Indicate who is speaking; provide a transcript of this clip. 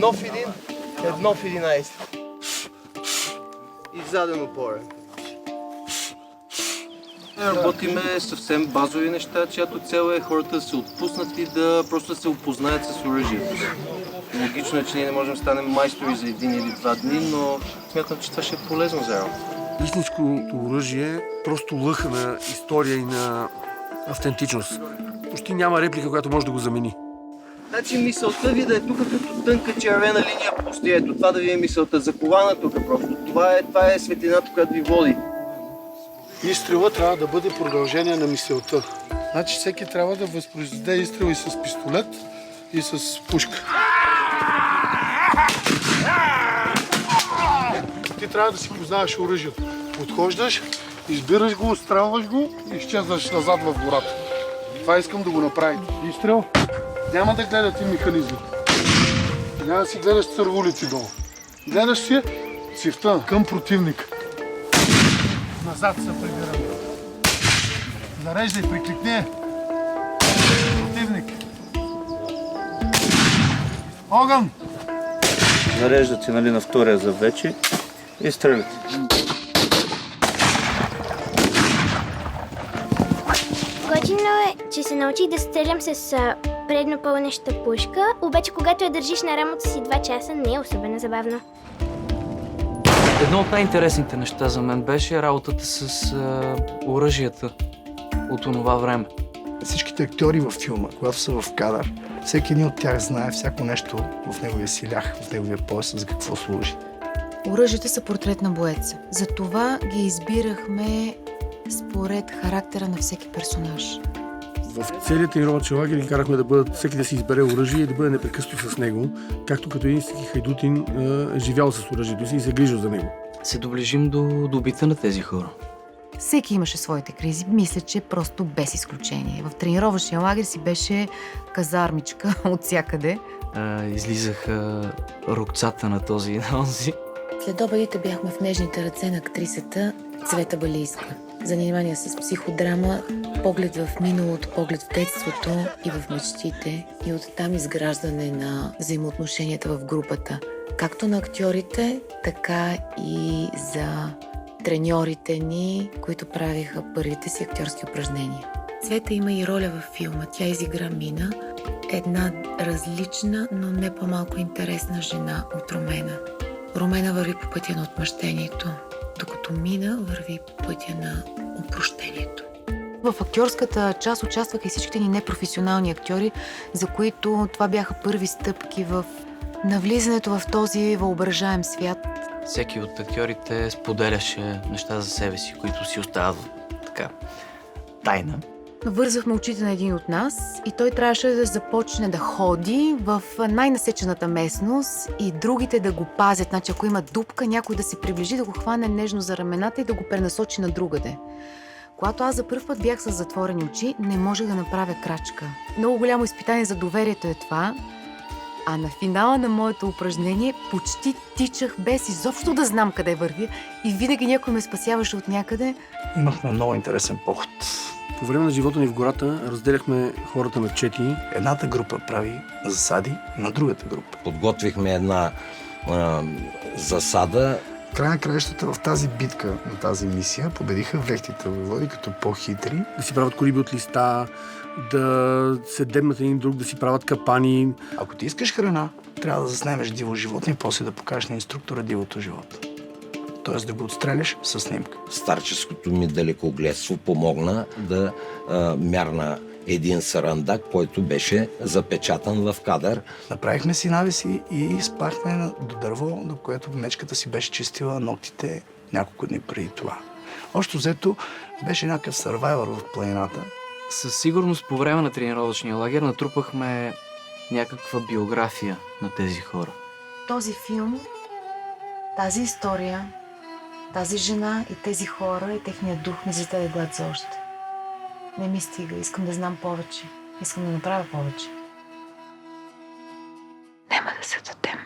Speaker 1: Едно в един, едно в 11. И заден опора.
Speaker 2: Работиме съвсем базови неща, чиято цел е хората да се отпуснат и да просто да се опознаят с оръжието си. Логично е, че ние не можем да станем майстори за 1 или 2 дни, но смятам, че това ще е полезно за работа.
Speaker 3: Истинското оръжие просто лъха на история и на автентичност. Почти няма реплика, която може да го замени.
Speaker 1: Значи мисълта ви да е тук като тънка червена линия по острието. Това да ви е мисълта. Закована тук просто. Това е светлината, която ви води.
Speaker 4: Изстрела трябва да бъде продължение на мисълта. Значи всеки трябва да възпроизведе изстрел и с пистолет, и с пушка. Ти трябва да си познаваш оръжието. Подхождаш, избираш го, отстрелваш го и изчезваш назад в гората. Това искам да го направите. Изстрел. Няма да гледате механизми. Няма да си гледаш цървулици долу. Гледаш си цифта към противника. Назад се прибираме. Зареждай, прикликни. Противник. Огън!
Speaker 5: Зареждате, нали, на втория за вече и стреляте.
Speaker 6: Готино е, че се научих да стрелям с предно пълнеща пушка, обаче когато я държиш на рамото си 2 часа, не е особено забавно.
Speaker 7: Едно от най-интересните неща за мен беше работата с оръжията от онова време.
Speaker 8: Всичките актьори във филма, когато са в кадър, всеки един от тях знае всяко нещо в неговия силях, в неговия пояс, за какво служи.
Speaker 9: Оръжията са портрет на боеца. Затова ги избирахме според характера на всеки персонаж.
Speaker 3: В целият тренировъчен лагер ги карахме да бъдат, всеки да си избере оръжие и да бъде непрекъснато с него, както като един истински хайдутин е живял с оръжието си и се грижил за него.
Speaker 7: Се доближим до бита на тези хора.
Speaker 9: Всеки имаше своите кризи, мисля, че просто без изключение. В тренировъчния лагер си беше казармичка от всякъде.
Speaker 7: Излизаха рукцата на този и на онзи.
Speaker 9: След обедите бяхме в нежните ръце на актрисата Цвета Балийска. Занимания с психодрама, поглед в миналото, поглед в детството и в мечтите и оттам изграждане на взаимоотношенията в групата. Както на актьорите, така и за треньорите ни, които правиха първите си актьорски упражнения. Цвета има и роля във филма. Тя изигра Мина, една различна, но не по-малко интересна жена от Румена. Румена върви по пътя на отмъщението, докато Мина върви по пътя на опрощението. В актьорската част участваха и всичките ни непрофесионални актьори, за които това бяха първи стъпки в навлизането в този въображаем свят.
Speaker 7: Всеки от актьорите споделяше неща за себе си, които си остават така тайна.
Speaker 9: Вързвахме очите на един от нас и той трябваше да започне да ходи в най-насечената местност и другите да го пазят. Значи, ако има дупка, някой да се приближи, да го хване нежно за рамената и да го пренасочи на другаде. Когато аз за първ път бях с затворени очи, не можех да направя крачка. Много голямо изпитание за доверието е това. А на финала на моето упражнение почти тичах без изобщо да знам къде вървя и винаги някой ме спасяваше от някъде.
Speaker 8: Имахме много интересен поход.
Speaker 3: По време на живота ни в гората разделяхме хората на чети.
Speaker 8: Едната група прави засади на другата група.
Speaker 10: Подготвихме една засада.
Speaker 8: В край на краищата в тази битка, на тази мисия, победиха вехтите войводи като по-хитри.
Speaker 3: Да си правят колиби от листа, да се дебнат един друг, да си правят капани.
Speaker 8: Ако ти искаш храна, трябва да заснемеш диво животно и после да покажеш на инструктора дивото животно. Тоест да го отстреляш със снимка.
Speaker 10: Старческото ми далекогледство помогна да мярна един сарандак, който беше запечатан в кадър.
Speaker 8: Направихме си навеси и спахме до дърво, до което мечката си беше чистила ногтите няколко дни преди това. Общо взето беше някакъв сървайвър в планината.
Speaker 7: Със сигурност по време на тренировъчния лагер натрупахме някаква биография на тези хора.
Speaker 9: Този филм, тази история, тази жена и тези хора и техният дух ми затъде глад за още. Не ми стига, искам да знам повече, искам да направя повече. Няма да се дадем.